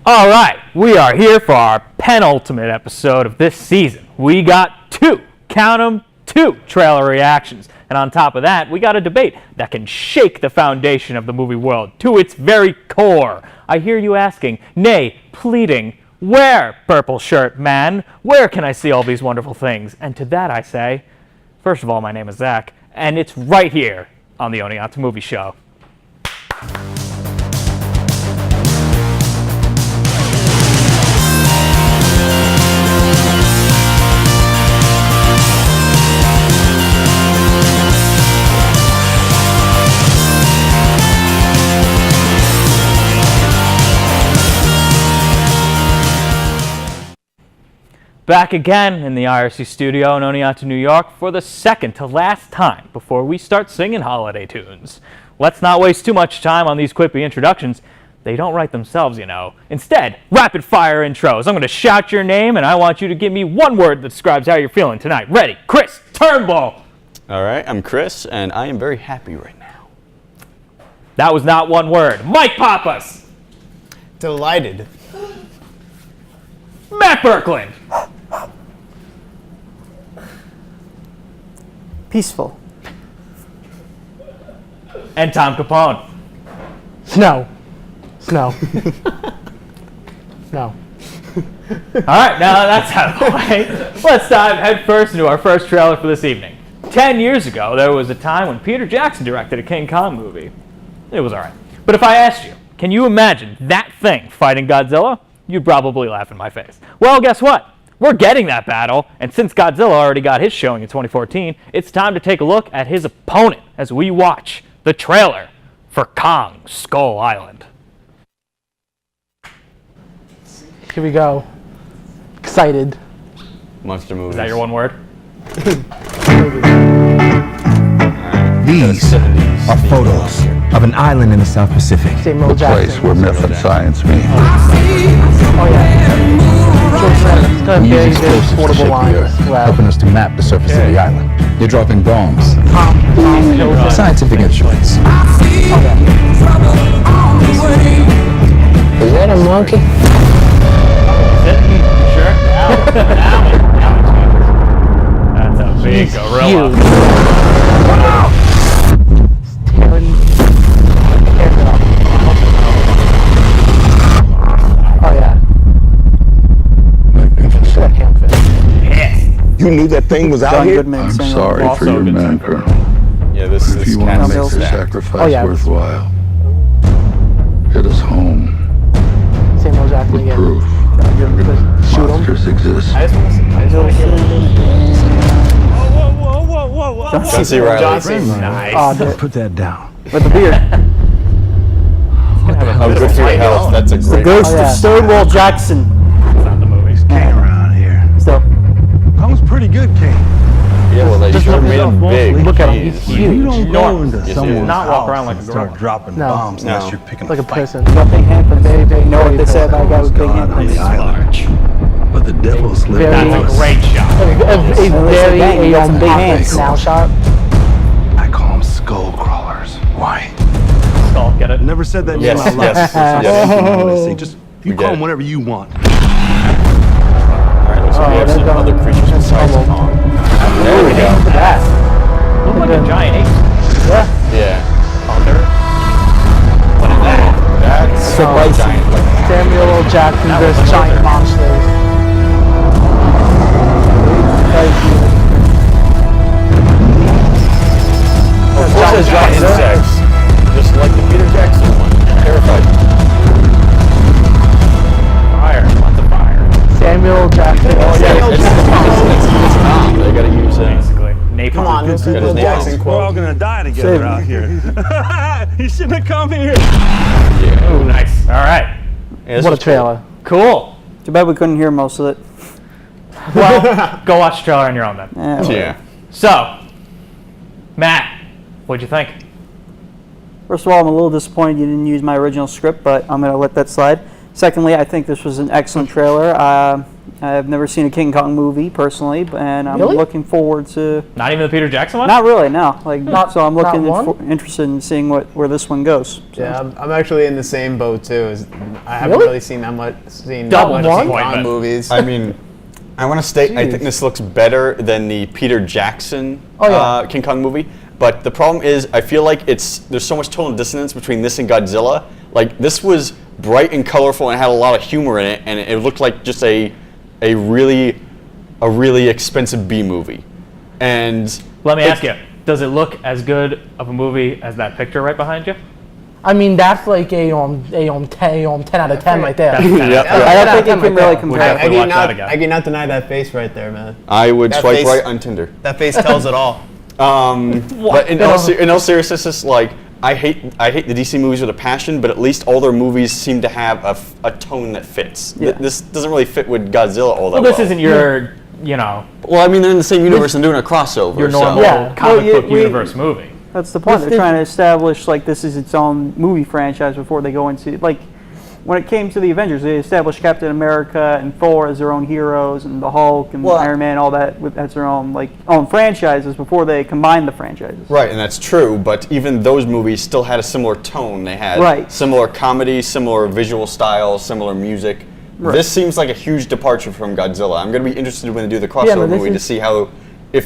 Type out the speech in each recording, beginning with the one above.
All right, we are here for our penultimate episode of this season. We got count 'em, two trailer reactions. And on top of that, we got a debate that can shake the foundation of the movie world to its very core. I hear you asking, nay, pleading, where, purple shirt man? Where can I see all these wonderful things? And to that I say, first of all, my name is Zach, and it's right here on the Oneonta Movie Show. Back again in the IRC studio in Oneonta, New York for the second to last time before we start singing holiday tunes. Let's not waste too much time on these quippy introductions. They don't write themselves, you know. Instead, rapid fire intros. I'm going to shout your name and I want you to give me one word that describes how you're feeling tonight. Ready? Chris Turnbull. All right, I'm Chris and I am very happy right now. That was not one word. Mike Pappas. Delighted. Matt Birkland. Peaceful. And Tom Capone. Snow. Snow. Snow. All right, now that's out of the way, let's dive headfirst into our first trailer for this evening. 10 years ago, there was a time when Peter Jackson directed a King Kong movie. It was all right. But if I asked you, can you imagine that thing fighting Godzilla? You'd probably laugh in my face. Well, guess what? We're getting that battle, and since Godzilla already got his showing in 2014, it's time to take a look at his opponent as we watch the trailer for Kong Skull Island. Here we go. Excited. Monster movies. Is that your one word? These are photos of an island in the South Pacific. Samuel The place Jackson. where myth and science meet. Oh yeah. It's got We very, use very explosives to portable shape the lines. Earth, Wow. helping us to map the surface of the island. They're dropping bombs, scientific instruments. Is that a monkey? Sure. That's a big gorilla. Huge. Tearing it up. Oh yeah. That ham fit. You knew that thing was out here? Goodman I'm saying sorry also for your good man, singer. Colonel. Yeah, this If you want cat to make is the stacked. sacrifice Oh, yeah. worthwhile, get us home. Samuel Jackson again. Proof. Shoot him. Monsters exist. I just want to hear John C. Reilly. John C. Nice. Oh, Put that down. with the beard. Oh, good for your health. That's a great. Ghost Oh, yeah. of Stonewall Jackson. It's not the movies. King around here. So Kong's pretty good, King. Yeah, well, they Just sure look made him big. look at him. Jeez. He's huge. You don't go Enormous. into Yes, someone's not walk house around like and a start gorilla. dropping No. bombs No. unless you're picking like a a fight. person. Nothing happens. Very, very, You know what they very said about a guy with big God on hands? the island. Large. But the devil's living Very- with That's a us. great shot. A very Bang, you got some big hands. now shot. I call them skull crawlers. Why? Skull, get it? Never said that Yes, in my life. yes, That's yes. something I always say. Just you We call get them it. whatever you want. All right, so we have some other creatures besides Kong. There we go. Look like a giant ape. Yeah. Thunder. What is that? That's bison. giant. Like, Samuel L. Jackson That was versus a giant lizard. monsters. of course, it's giant insects. Just like the Peter Jackson one. Terrified. Fire. Lots of fire. Samuel Jackson. Oh yeah, it's not. They gotta use Basically. Napalm. Come on, this is Got his Bill name. Jackson We're all quote. gonna die together out here. You shouldn't have come here. Yeah. Oh, nice. All right. Yeah, this What a was trailer. Cool. Too bad we couldn't hear most of it. Well, go watch the trailer on your own then. Eh, cool. Yeah. So, Matt, what'd you think? First of all, I'm a little disappointed you didn't use my original script, but I'm going to let that slide. Secondly, I think this was an excellent trailer. I've never seen a King Kong movie personally, and I'm Really? looking forward to. Not even the Peter Jackson one? Not really, no. Like, so I'm not looking one? interested in seeing where this one goes. So. Yeah, I'm actually in the same boat too. I haven't Really? really seen that much. Double that much King disappointment. Kong movies. I mean, I want to state, I Jeez. think this looks better than the Peter Jackson Oh, yeah. King Kong movie. But the problem is, I feel like there's so much tonal dissonance between this and Godzilla. Like, this was bright and colorful and had a lot of humor in it, and it looked like just a really expensive B movie. And Let me ask you, does it look as good of a movie as that picture right behind you? I mean, that's like a 10 out of 10 right there. That's kind of- Yeah. I don't think you can really Would compare. definitely watch that again. I cannot deny that face right there, man. I would That swipe face- right on Tinder. That face tells it all. But in all seriousness, it's like I hate the DC movies with a passion, but at least all their movies seem to have a tone that fits. Yeah. This doesn't really fit with Godzilla all that Well, this isn't your, Well, I mean, they're in the same universe and doing a crossover. your so- normal Yeah. comic Well, book we- universe movie. That's the point. This They're trying to is- establish like this is its own movie franchise before they go into like when it came to the Avengers, they established Captain America and Thor as their own heroes, and the Hulk and Well, Iron Man, all that as their own own franchises before they combined the franchises. Right, and that's true, but even those movies still had a similar tone. They had Right. similar comedy, similar visual style, similar music. Right. This seems like a huge departure from Godzilla. I'm going to be interested when they do the but crossover this movie to is- see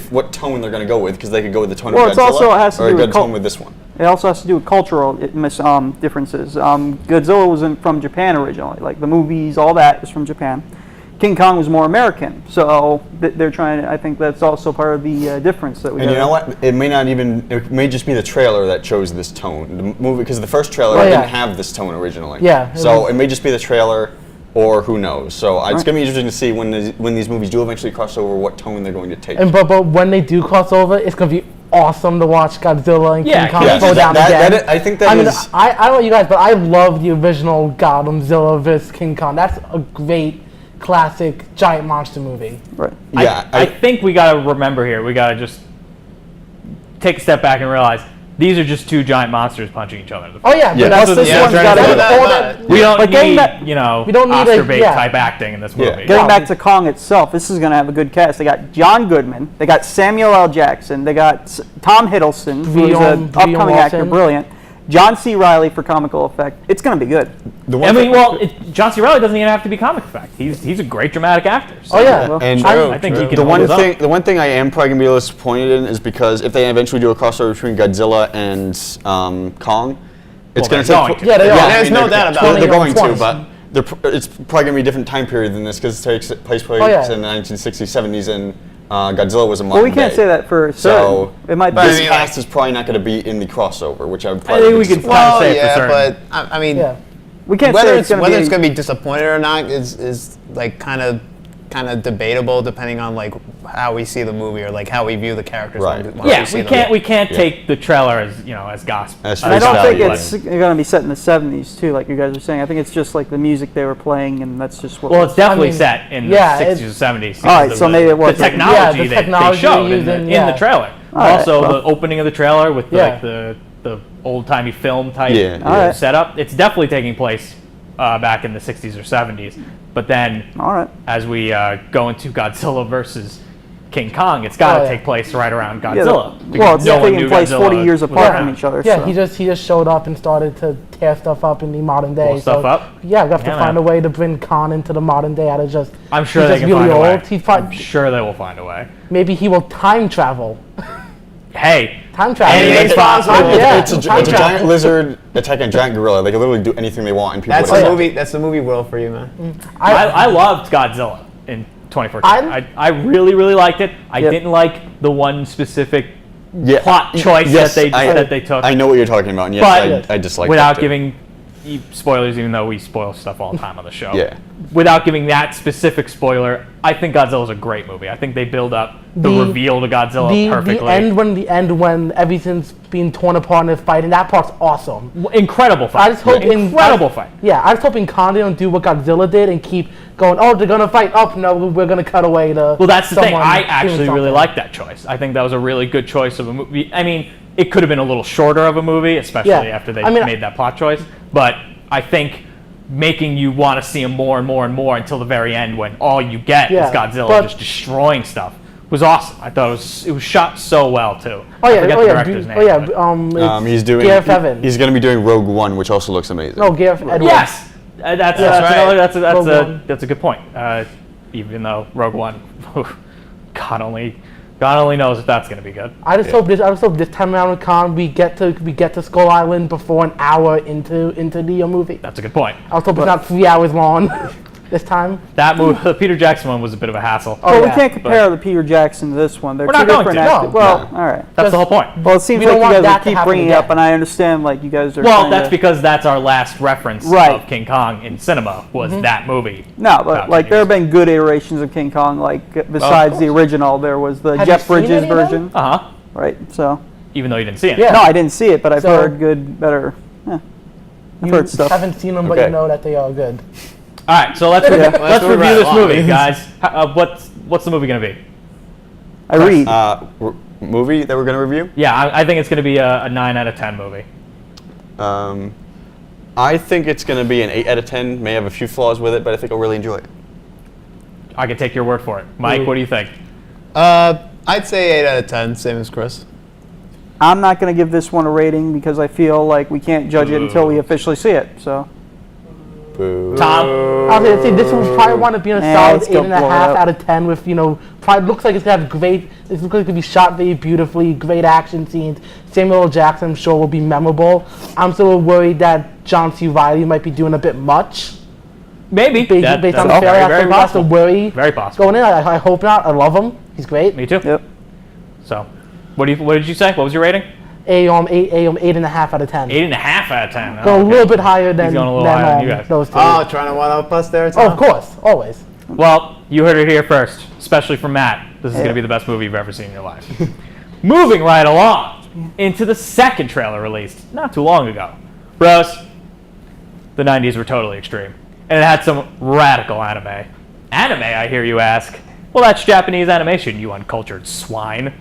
what tone they're going to go with, because they could go with the tone Well, of it's Godzilla also has to or a do with good cul- tone with this one. It also has to do with cultural differences. Godzilla was from Japan originally, like the movies, all that is from Japan. King Kong was more American, so they're trying to. I think that's also part of the difference that we. And you have. know what? It may just be the trailer that chose this tone. The movie, because the first trailer Oh, yeah. didn't have this tone originally. Yeah, it So was- it may just be the trailer, or who knows. So it's Right. going to be interesting to see when these movies do eventually cross over, what tone they're going to take. And but when they do cross over, it's gonna be awesome to watch Godzilla and Yeah, King Kong yeah, go down again. I think that I mean, is- I don't know you guys, but I love the original Godzilla vs King Kong. That's a great classic giant monster movie. Right. Yeah, I think we got to remember here, we got to just take a step back and realize these are just two giant monsters punching each other in the face. Oh yeah, Yeah. but that's Plus, this Yeah, one's trying got to to do be that. all that. We don't But getting need, back- we don't need a- Oscar bait yeah. type acting in this Yeah. movie. Getting Yeah. back to Kong itself, this is going to have a good cast. They got John Goodman, they got Samuel L. Jackson, they got Tom Hiddleston, who's an Brie upcoming actor, Larson. brilliant. John C. Reilly for comical effect. It's going to be good. The I one mean, thing- John C. Reilly doesn't even have to be comic effect. He's a great dramatic actor. So Oh yeah, Well, And I think he can the hold one his own. thing, the one thing I am probably gonna be a little disappointed in is because if they eventually do a crossover between Godzilla and Kong, it's Well, gonna they're take. going to. Yeah, they are. There's no doubt about it. They're going to, 20. but it's probably gonna be a different time period than this because it takes place Oh, yeah. in the 1960s, 70s, and Godzilla was a Well, modern we can't day. say that for certain. So It might be. But I this mean, cast is probably not going to be in the crossover, which I'm I probably. think we could disappointed. kind of Well, say it for yeah, certain. but I mean, yeah. we can't whether say it's it's going whether to it's be. going to be disappointed or not is like kind of debatable depending on like how we see the movie or like how we view the characters. Right. When Yeah, see we them. can't Yeah. take the trailer as as gospel. As And I don't face think value. it's going to be set in the 70s too, like you guys were saying. I think it's just like the music they were playing, and that's just what. Well, it's definitely I mean, set in the yeah, 60s it- or 70s. All right, because so of maybe it was- the technology, Yeah, the that technology they showed used in in- the trailer. All right, Also, well. the opening of the trailer with Yeah. like the old-timey film type Yeah, All right. setup. It's definitely taking place back in the 60s or 70s. But then, All right. as we go into Godzilla versus King Kong, it's got to Oh, yeah. take place right around Yeah, Godzilla. well, because it's no one taking knew place Godzilla 40 years was apart around. from each other. Yeah, so. he just showed up and started to tear stuff up in the modern day. Blow stuff so, up? Yeah, we have to Yeah, find man. a way to bring Khan into the modern day out of just. I'm sure he's they just can really find a way. old. He's I'm sure they will find a way. maybe he will time travel. Hey, Time travel. anything's possible. Yeah, It's a time giant travel. lizard attacking a giant gorilla. They can literally do anything they want, and people. That's would the accept movie. That's the movie world for you, man. I loved Godzilla in 2014. I really, really liked it. I Yep. didn't like the one specific Yeah. plot choice Yes, that they took. I know what you're talking about. And yes, but I dislike without that too. giving spoilers, even though we spoil stuff all the time on the show. Yeah. Without giving that specific spoiler, I think Godzilla's a great movie. I think they build up the reveal to Godzilla perfectly. The end when everything's being torn apart and they're fighting, that part's awesome. Incredible fight. I just hope incredible fight. Yeah, I was hoping Khan didn't do what Godzilla did and keep going. Oh, they're gonna fight. Oh no, we're gonna cut away to. Well, that's the thing. someone I doing actually really something. like that choice. I think that was a really good choice of a movie. I mean, it could have been a little shorter of a movie, especially Yeah. after they I mean, made that plot choice. But I think making you want to see him more and more and more until the very end when all you get is Godzilla just destroying stuff. It was awesome. I thought it was shot so well too. I forget the director's name. He's doing. Gareth Evans. He's going to be doing Rogue One, which also looks amazing. No, Gareth Edwards. Yes, that's a good point. Even though Rogue One, God only knows if that's going to be good. I just hope this time around with Khan we get to Skull Island before an hour into the movie. That's a good point. I was hoping it's not 3 hours long this time. That movie, the Peter Jackson one, was a bit of a hassle. Oh, we can't compare the Peter Jackson to this one. They're We're two not going different to. actors. No. Well, all right. That's the whole point. Well, it seems We like don't you want guys that will to keep happen bringing it up, again. and I understand like you guys are. Well, trying that's to, because that's our last reference Right. of King Kong in cinema was that movie. No, but like there have been good iterations of King Kong. Like besides the original, there was the Have Jeff you seen Bridges any of them? version. Uh-huh. Right. So. Even though you didn't see it. Yeah. No, I didn't see it, but I've So- heard better. I've You heard stuff. haven't seen them, but Okay. you know that they are good. All right, so let's Let's let's move review right this along. movie, guys. What's the movie going to be? I read. Movie that we're going to review? Yeah, I think it's going to be a 9 out of 10 movie. I think it's going to be an 8 out of 10. May have a few flaws with it, but I think I'll really enjoy it. I can take your word for it. Mike, what do you think? I'd say 8 out of 10, same as Chris. I'm not going to give this one a rating because I feel like we can't judge it until we officially see it. So. Boo. Tom? I was gonna say this one probably want to be on a solid it's gonna 8.5 blow it up. out of 10 with probably looks like it's gonna have great. It looks like it's gonna be shot very beautifully, great action scenes. Samuel L. Jackson, I'm sure, will be memorable. I'm still worried that John C. Reilly might be doing a bit much. Maybe. Based on the trailer, very that's a possible. worry. Very possible. Going in, I hope not. I love him. He's great. Me too. Yep. So, what did you say? What was your rating? 8.5 out of 10. 8.5 out of 10. Go a little bit higher than, going a little higher than you guys. those two. Oh, trying to one-up us there, Oh, Tom? of course, always. Well, you heard it here first, especially from Matt. This is going to be the best movie you've ever seen in your life. Moving right along into the second trailer released not too long ago. Bros, the 90s were totally extreme. And it had some radical anime. Anime, I hear you ask? Well, that's Japanese animation, you uncultured swine.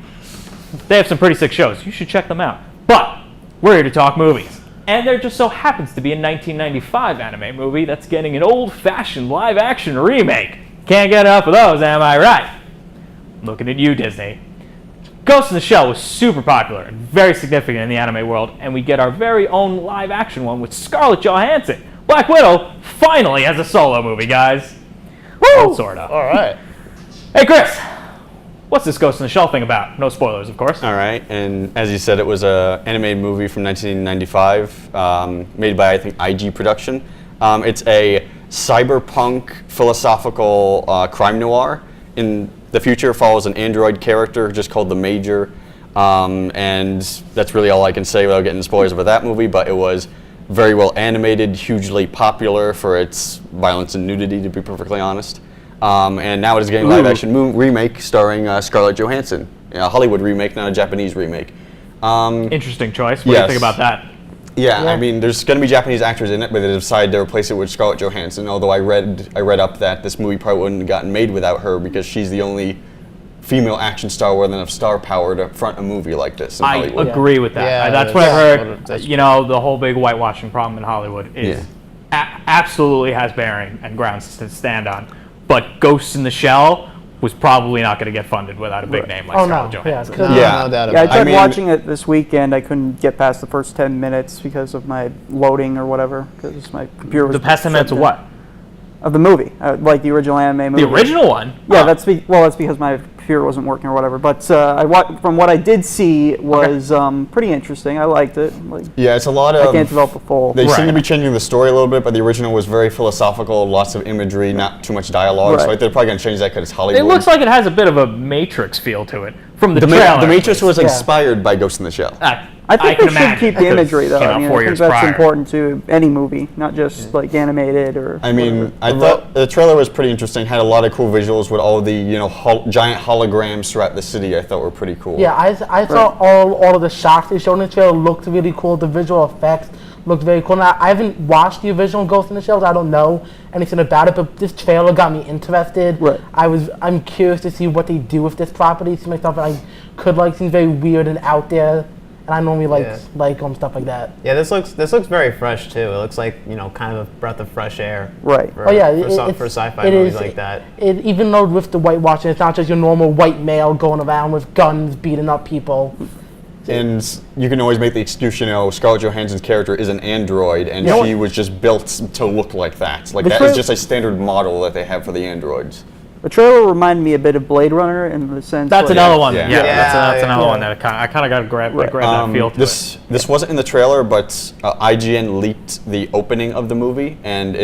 They have some pretty sick shows. You should check them out. But we're here to talk movies. And there just so happens to be a 1995 anime movie that's getting an old-fashioned live-action remake. Can't get enough of those, am I right? Looking at you, Disney. Ghost in the Shell was super popular and very significant in the anime world, and we get our very own live-action one with Scarlett Johansson. Black Widow finally has a solo movie, guys. Woo! Well, sorta. All right. Hey, Chris. What's this Ghost in the Shell thing about? No spoilers, of course. All right, and as you said, it was an animated movie from 1995, made by, I think, IG Production. It's a cyberpunk philosophical crime noir. In the future, it follows an android character just called the Major, and that's really all I can say without getting spoilers about that movie, but it was very well animated, hugely popular for its violence and nudity, to be perfectly honest. And now it is getting a live-action remake starring Scarlett Johansson. A Hollywood remake, not a Japanese remake. Interesting choice. What do you think about that? Yeah, I mean, there's going to be Japanese actors in it, but they decided to replace it with Scarlett Johansson. Although I read up that this movie probably wouldn't have gotten made without her because she's the only female action star with enough star power to front a movie like this in I Hollywood. agree with that. Yeah, That's what I've heard. that's You know, the whole big whitewashing problem in Hollywood is absolutely has bearing and grounds to stand on. But Ghost in the Shell was probably not going to get funded without a big name like Scarlett Johansson. No, Yeah. no doubt Yeah, I about tried it. mean- watching it this weekend. I couldn't get past the first 10 minutes because of my loading or whatever, because my computer was. The past 10 minutes of what? Of the movie, like the original anime movie. The original one? Yeah, Oh. that's because my computer wasn't working or whatever. But from what I did see was pretty interesting. I liked it. Like, Yeah, it's a lot I of. can't develop a full. They seem to Right. be changing the story a little bit, but the original was very philosophical, lots of imagery, not too much dialogue. So Right. they're probably going to change that because it's Hollywood. It looks like it has a bit of a Matrix feel to it from the the, trailer. the Matrix was Yeah. inspired by Ghost in the Shell. I think can they should imagine, keep the because imagery though. it came out I mean, 4 I think years that's prior. important to any movie, not just like animated or. I mean, I thought the trailer was pretty interesting. Had a lot of cool visuals with all the giant holograms throughout the city. I thought were pretty cool. Yeah, I thought all of the shots they showed in the trailer looked really cool. The visual effects looked very cool. Now, I haven't watched the original Ghost in the Shell. I don't know anything about it, but this trailer got me interested. Right. I'm curious to see what they do with this property. It seems like something I could like. Seems very weird and out there. and I normally like Yeah. stuff like that. Yeah, this looks very fresh too. It looks like kind of a breath of fresh air. Right. For, Oh yeah, for sci-fi it movies is- like that. Even though with the whitewashing, it's not just your normal white male going around with guns beating up people. And you can always make the excuse, Scarlett Johansson's character is an android, and she was just built to look like that. Like, that is just a standard model that they have for the androids. The trailer reminded me a bit of Blade Runner in the sense. That's another one. Yeah. Yeah, that's Yeah, another yeah. one that I kind of got to grab that feel to it. This wasn't in the trailer, but IGN leaked the opening of the movie, and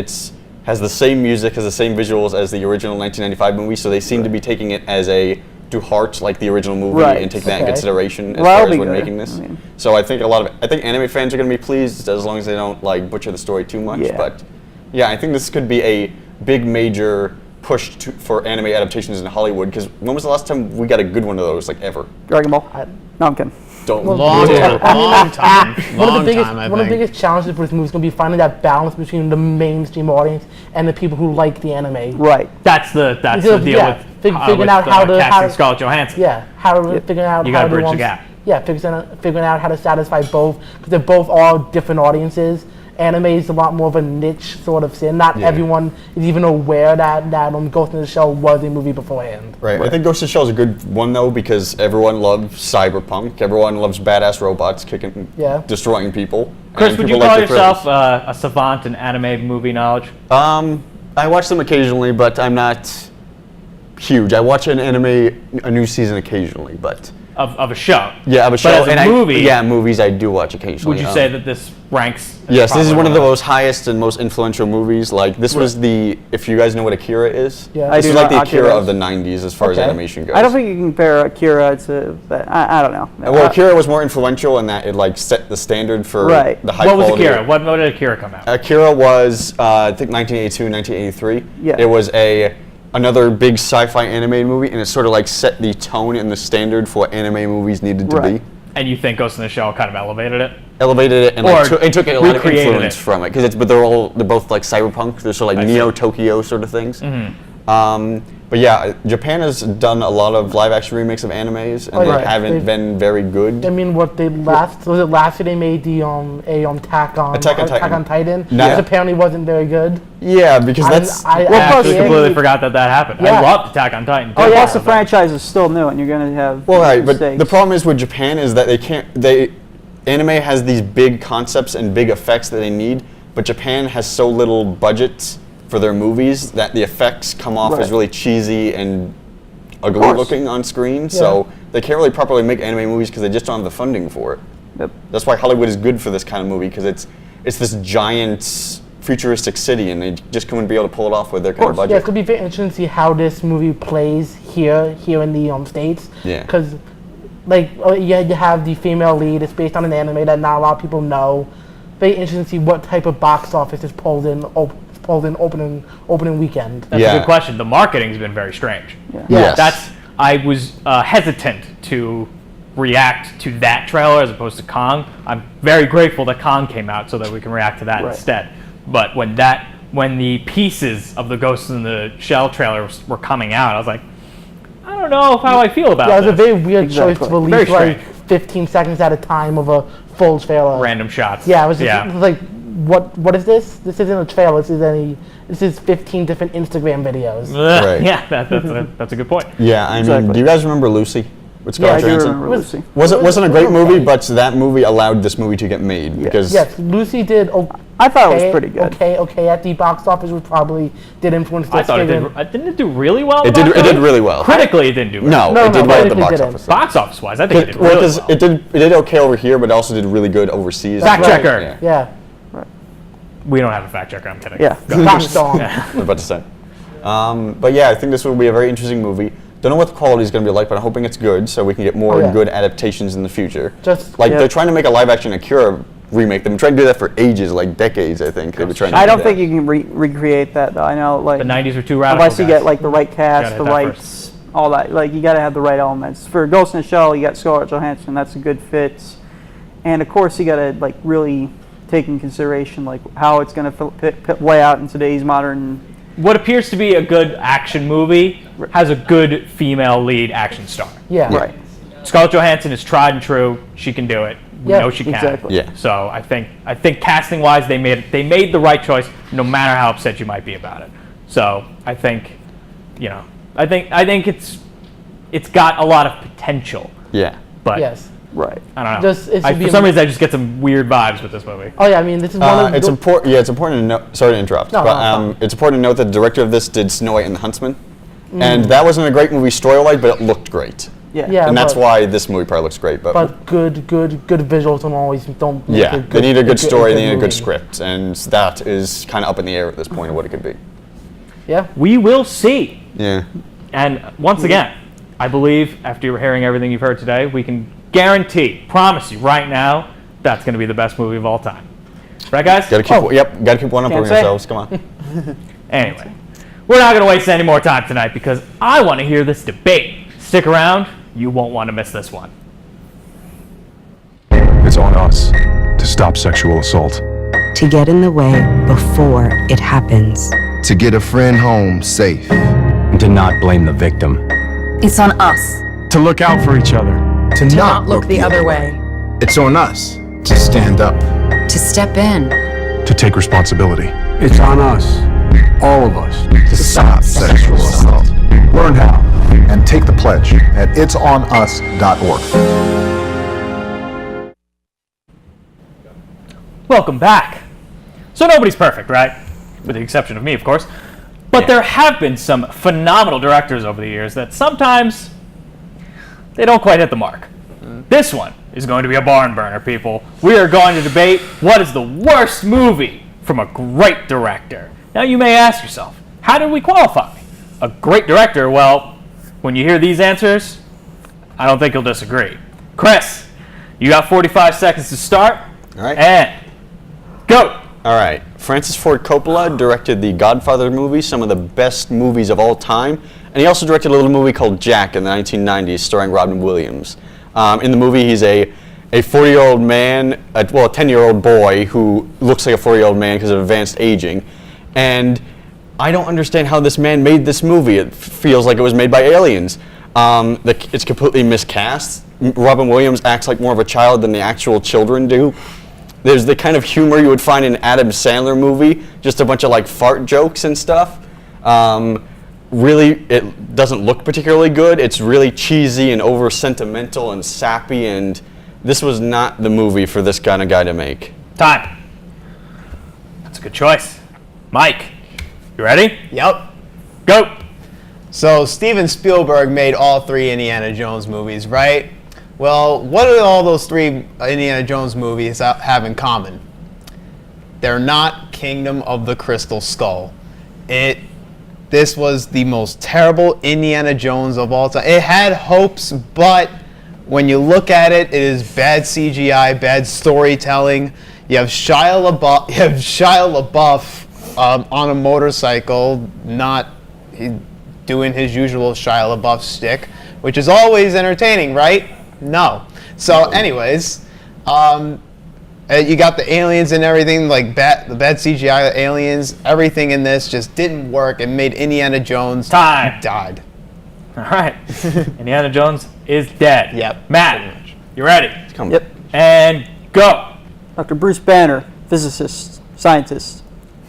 has the same music, has the same visuals as the original 1995 movie, so they seem to be taking it as to heart like the original movie and take that in consideration as far as when making this. So I think I think anime fans are going to be pleased as long as they don't butcher the story too much. Yeah. But yeah, I think this could be a big major push for anime adaptations in Hollywood, because when was the last time we got a good one of those Dragon Ball. No, I'm kidding. Don't Long time. One of the biggest challenges for this movie is going to be finding that balance between the mainstream audience and the people who like the anime. Right. That's the deal with figuring out how to casting Scarlett Johansson. Yeah, figuring out You how gotta to bridge the gap. Yeah, figuring out how to satisfy both, because they're both all different audiences. Anime is a lot more of a niche sort of thing. Not everyone is even aware that Ghost in the Shell was a movie beforehand. Right. I think Ghost in the Shell is a good one though, because everyone loves cyberpunk. Everyone loves badass robots destroying people. Chris, and would people you call like the yourself thrills. a savant in anime movie knowledge? I watch them occasionally, but I'm not huge. I watch an anime, a new season occasionally, but Of a show. yeah, of a show. But as a and movie, movies I do watch occasionally. would you say that this ranks? as Yes, this is probably one of the most highest and most influential movies. Like, this was if you guys know what Akira is, Yeah. this I is do like know the Akira Akira of the 90s as far as Okay. animation goes. I don't think you can compare Akira to that. I don't know. Well, Akira was more influential in that it set the standard for the high What was quality. Akira? What did Akira come out? Akira was, I think, 1982, 1983. Yeah. It was another big sci-fi animated movie, and it sort of set the tone and the standard for what anime movies needed to be. And you think Ghost in the Shell kind of elevated it? Elevated it and Or took a lot of recreated influence it. from it, because they're both cyberpunk. They're sort of Neo Tokyo sort of things. But yeah, Japan has done a lot of live action remakes of animes, and they haven't been very good. I mean, was it last year they made the Attack on Titan, Yeah. which apparently wasn't very good. Yeah, because that's I actually completely forgot that happened. Yeah. I loved Attack on Titan. Oh, too. plus the franchise is still new, and you're going to have right. But mistakes. the problem is with Japan is that anime has these big concepts and big effects that they need, but Japan has so little budget for their movies that the effects come off as really cheesy and ugly looking on screen. So they can't really properly make anime movies because they just don't have the funding for it. Yep. That's why Hollywood is good for this kind of movie, because it's this giant futuristic city, and they just couldn't be able to pull it off with their kind of budget. Yeah, it's gonna be very interesting to see how this movie plays here in the States. Yeah. Because, you have the female lead. It's based on an anime that not a lot of people know. Very interesting to see what type of box office is pulled in opening weekend. That's a good question. The marketing's been very strange. Yes. I was hesitant to react to that trailer as opposed to Kong. I'm very grateful that Kong came out so that we can react to that instead. But when the pieces of the Ghost in the Shell trailer were coming out, I was like, I don't know how I feel about Yeah, it was a this. very weird choice to release Very 15 seconds at a time of a full trailer. Random shots. Yeah, it was like, what is this? This isn't a trailer. This is 15 different Instagram videos. Right. Yeah, that's a good point. Yeah, I mean, do you guys remember Lucy with Yeah, I Scarlett do Johansson? remember Lucy. Wasn't a great movie, but that movie allowed this movie to get made because Yes, Lucy did. I thought it was pretty good. Okay, at the box office, which probably did influence this. I thought didn't it do really well? it did really well. Critically, it didn't do well. No, it did well at the critically box didn't. office. Box office wise, I think it did really well. It did okay over here, but it also did really good overseas. Fact Right. checker. Yeah. We don't have a fact checker. I'm kidding. Yeah. Gosh darn. I was about to say. But yeah, I think this will be a very interesting movie. Don't know what the quality is going to be like, but I'm hoping it's good, so we can get more good adaptations in the future. They're trying to make a live-action Akira remake. They've been trying to do that for ages, like decades, I think. They've been trying to I do don't that. think you can recreate that though. I know The 90s were too radical. unless you guys. get the right cast, Gotta the hit that right first. all that. You got to have the right elements. For Ghost in the Shell, you got Scarlett Johansson. That's a good fit, and of course you got to really take in consideration how it's going to play out in today's modern. What appears to be a good action movie has a good female lead action star. Yeah. Right. Scarlett Johansson is tried and true. She can do it. we Yeah, know she can. exactly. Yeah. So I think casting wise they made the right choice, no matter how upset you might be about it. So I think, I think it's got a lot of potential. Yeah. But Yes. Right. I don't know. For some reason I just get some weird vibes with this movie. Oh yeah, I mean this is one of It's important. Yeah, it's important to note. Sorry to interrupt, No, but no, it's important to note that the director of this did Snow White and the Huntsman, and that wasn't a great movie story-wise, but it looked great. Yeah, And that's but- why this movie probably looks great. But good visuals don't make yeah, a good, they need a good story, they need a movie. good script, and that is kind of up in the air at this point of what it could be. Yeah. We will see. Yeah. And once again, I believe after you're hearing everything you've heard today, we can promise you right now, that's going to be the best movie of all time. Right, guys? Gotta keep one up Can't on say. yourselves. Come on. Anyway, we're not going to waste any more time tonight because I want to hear this debate. Stick around. You won't want to miss this one. It's on us to stop sexual assault. To get in the way before it happens. To get a friend home safe. To not blame the victim. It's on us. To look out for each other. To Not look the other way. It's on us to stand up. To step in. To take responsibility. It's on us, all of us, To stop sexual assault. Learn how and take the pledge at itsonus.org. Welcome back. So nobody's perfect, right? With the exception of me, of course. But there have been some phenomenal directors over the years that sometimes they don't quite hit the mark. This one is going to be a barn burner, people. We are going to debate what is the worst movie from a great director. Now you may ask yourself, how did we qualify a great director? Well, when you hear these answers, I don't think you'll disagree. Chris, you got 45 seconds to start. All right. And go. All right. Francis Ford Coppola directed the Godfather movies, some of the best movies of all time. And he also directed a little movie called Jack in the 1990s, starring Robin Williams. In the movie, he's a 40-year-old man, a 10-year-old boy who looks like a 40-year-old man because of advanced aging. And I don't understand how this man made this movie. It feels like it was made by aliens. It's completely miscast. Robin Williams acts like more of a child than the actual children do. There's the kind of humor you would find in an Adam Sandler movie, just a bunch of like fart jokes and stuff. Really, it doesn't look particularly good. It's really cheesy and over sentimental and sappy, and this was not the movie for this kind of guy to make. Time. That's a good choice. Mike, you ready? Yep. Go. So Steven Spielberg made all three Indiana Jones movies, right? Well, what do all those three Indiana Jones movies have in common? They're not Kingdom of the Crystal Skull. This was the most terrible Indiana Jones of all time. It had hopes, but when you look at it, it is bad CGI, bad storytelling. You have Shia LaBeouf on a motorcycle, doing his usual Shia LaBeouf shtick, which is always entertaining, right? No. So, anyways, you got the aliens and everything, like the bad CGI aliens. Everything in this just didn't work and made Indiana Jones died. All right. Indiana Jones is dead. Yep. Matt, you ready? Yep. And go. Dr. Bruce Banner, physicist, scientist.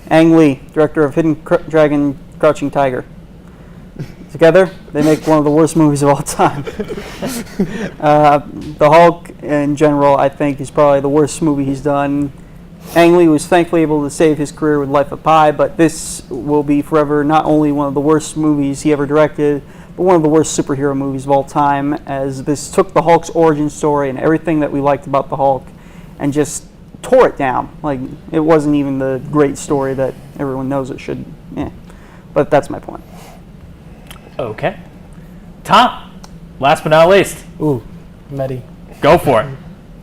Ang Lee, director of Hidden Dragon, Crouching Tiger. Together, they make one of the worst movies of all time. The Hulk, in general, I think is probably the worst movie he's done. Ang Lee was thankfully able to save his career with Life of Pi, but this will be forever not only one of the worst movies he ever directed, but one of the worst superhero movies of all time, as this took the Hulk's origin story and everything that we liked about the Hulk and just tore it down. Like, it wasn't even the great story that everyone knows it should. But that's my point. Okay. Tom, last but not least. Ooh, Medi. Go for it.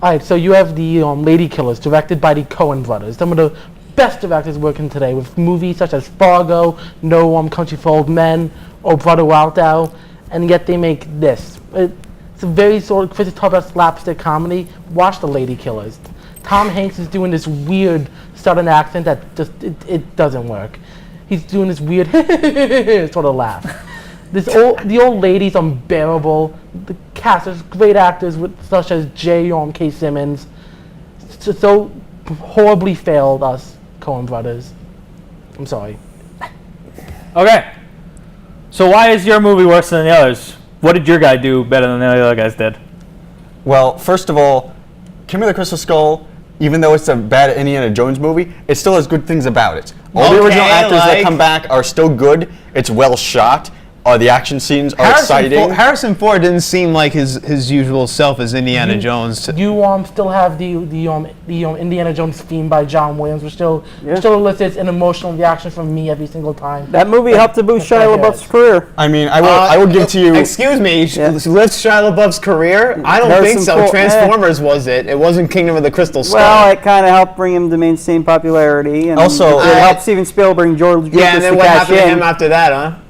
All right, so you have the Lady Killers, directed by the Coen brothers. Some of the best directors working today with movies such as Fargo, No Country for Old Men, or Brother Wild Thou, and yet they make this. It's a very sort of, Chris is talking about slapstick comedy. Watch The Lady Killers. Tom Hanks is doing this weird southern accent that just, it doesn't work. He's doing this weird sort of laugh. The old lady's unbearable. The cast is great actors such as J. K. Simmons. so horribly failed us, Coen Brothers. I'm sorry. Okay. So why is your movie worse than the others? What did your guy do better than the other guys did? Well, first of all, Kingdom of the Crystal Skull, even though it's a bad Indiana Jones movie, it still has good things about it. All the original actors that come back are still good. It's well shot. The action scenes are exciting. Harrison Ford didn't seem like his usual self as Indiana Jones. You still have the Indiana Jones theme by John Williams, which still elicits an emotional reaction from me every single time. That movie helped to boost Shia LaBeouf's career. I mean, I will give to you. Excuse me, lift Shia LaBeouf's career? I don't think so. Transformers was it? It wasn't Kingdom of the Crystal Skull. Well, it kind of helped bring him to mainstream popularity, and also it helped Steven Spielberg and George Lucas and then what happened to him after that, huh?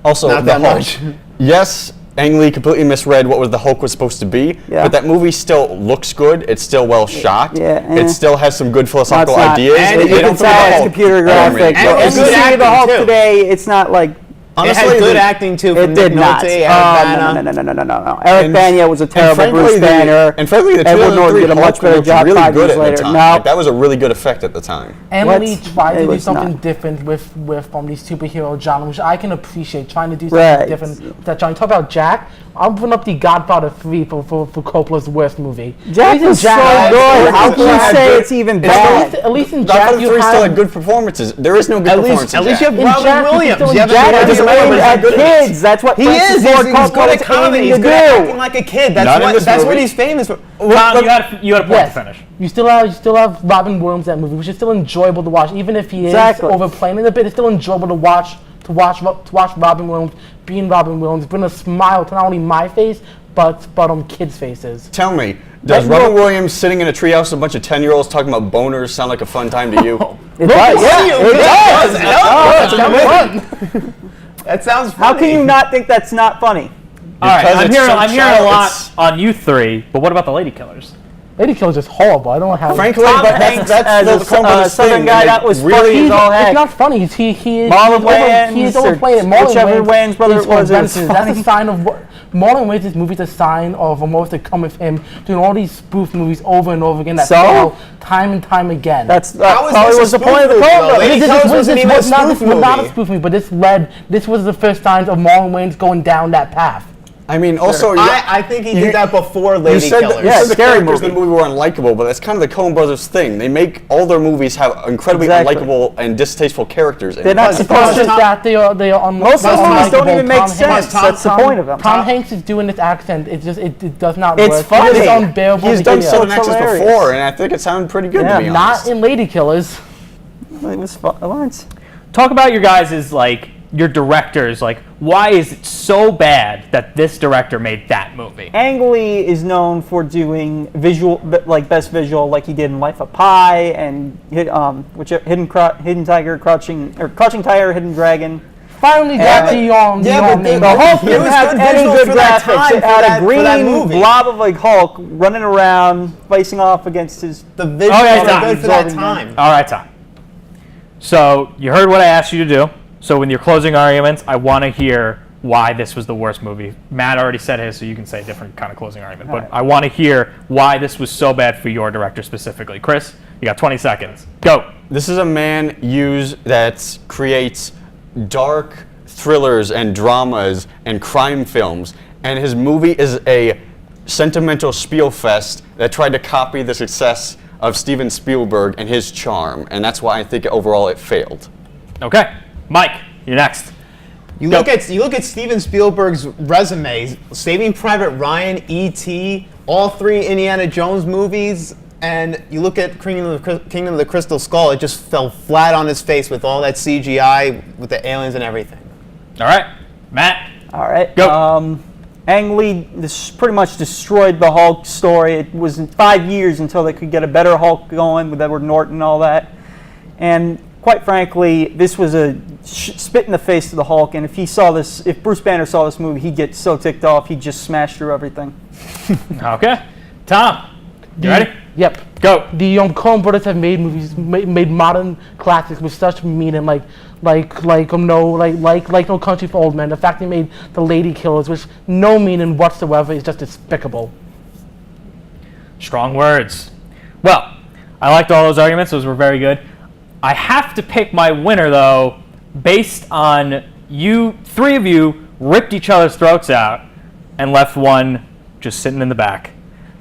Also, Not the that Hulk. much. Yes, Ang Lee completely misread what the Hulk was supposed to be, but that movie still looks good. It's still well shot. It still has some good philosophical ideas. And you can tell it's computer graphics. And If you see the Hulk too. today, it's not like. Honestly, it had good acting too. It did not. No. Eric Bana was a terrible Bruce Banner. And frankly, the Edward Norton 2003 did a much Hulk better looked job really 5 good years at later. the time. No. Like, that was a really good effect at the time. Emily tried to It do was something not. different with these superhero genre, which I can appreciate. Trying to do something different with that genre. Talk about Jack. I'm putting up the Godfather 3 for Coppola's worst movie. Jack was so good. How can you say it's even bad? At least in Godfather Jack, you 3 still had have. good performances. There is no good performance in At least Jack. you have Robin Jack, Williams. still in You have Jack, Jack, he's aimed at kids. That's what He Francis is. Ford He's good Coppola at comedy. came He's to good at acting do. like a kid. Not in this That's what movie. he's famous for. Tom, you had a point to finish. You still have Robin Williams in that movie, which is still enjoyable to watch, even if he is overplaying it a bit. It's still enjoyable to watch Robin Williams being Robin Williams, bring a smile to not only my face but on kids' faces. Tell me, does Robin Williams sitting in a treehouse with a bunch of 10-year-olds talking about boners sound like a fun time to you? It does. That sounds funny. How can you not think that's not funny? All right, Because I'm it's hearing so a shallow, lot it's- on you three, but what about the Lady Killers? Lady Killer's just horrible. I don't know how. Frankly, Tom but Hanks that's as the a Coen Brothers Southern thing, guy, and that was it really funny is as all it's heck. not funny. He Marlon he's Wayans, or overplaying it. Marlon whichever Wayans brother is it was, it was horrendous. funny. That's a sign of Marlon Wayans' movie's a sign of almost to come with him doing all these spoof movies over and over again that fail time and time again. That's How is probably this a was the spoof point of the movie, Coen though? Brothers. Lady Killers wasn't even a spoof movie. Not a spoof movie, but this was the first signs of Marlon Wayans going down that path. I mean, also, I think he did that before Lady you said Killers. that, you said the scary characters in the movie were unlikable, but that's kind of the Coen Brothers thing. They make all their movies have incredibly Exactly. unlikable and distasteful characters in They're it. not It's supposed not to. just that they are Most of the movies don't even make Tom sense. Hanks- That's the point of them. Tom Hanks is doing this accent. It does not It's work. funny. It's unbearable. He's to done hear. Southern It's accents hilarious. before, and I think it sounded pretty good, Yeah, to be Not honest. in Lady Killers. It was fun. Lawrence. Talk about your guys' your directors. Why is it so bad that this director made that movie? Ang Lee is known for doing visual, best visual, like he did in Life of Pi and Hidden Tiger, Crouching Tiger, Hidden Dragon. Finally got the The Hulk didn't have any good graphics. It had a green blob of Hulk running around, facing off against his. The visuals are good for that time. All right, Tom. So you heard what I asked you to do. So in your closing arguments, I want to hear why this was the worst movie. Matt already said his, so you can say a different kind of closing argument. But I want to hear why this was so bad for your director specifically. Chris, you got 20 seconds. Go. This is a man that creates dark thrillers and dramas and crime films, and his movie is a sentimental spielfest that tried to copy the success of Steven Spielberg and his charm, and that's why I think overall it failed. Okay. Mike, you're next. You look at Steven Spielberg's resume: Saving Private Ryan, E.T., all 3 Indiana Jones movies, and you look at Kingdom of the Crystal Skull. It just fell flat on his face with all that CGI, with the aliens and everything. All right, Matt. All right. Go. Ang Lee pretty much destroyed the Hulk story. It was 5 years until they could get a better Hulk going with Edward Norton and all that. And quite frankly, this was a spit in the face to the Hulk. And if Bruce Banner saw this movie, he'd get so ticked off, he'd just smash through everything. Okay. Tom, you ready? Yep. Go. The Coen Brothers have made movies, made modern classics with such meaning, like No Country for Old Men. The fact they made The Lady Killers, which no meaning whatsoever, is just despicable. Strong words. Well, I liked all those arguments. Those were very good. I have to pick my winner, though, based on three of you ripped each other's throats out and left one just sitting in the back.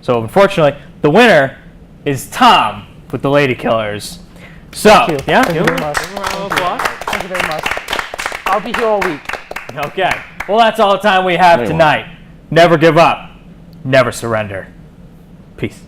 So, unfortunately, the winner is Tom with the Lady Killers. So, Thank you. yeah, Thank you very much. give him a round of applause. Thank you very much. I'll be here all week. Okay. Well, that's all the time we have tonight. Never give up. Never surrender. Peace.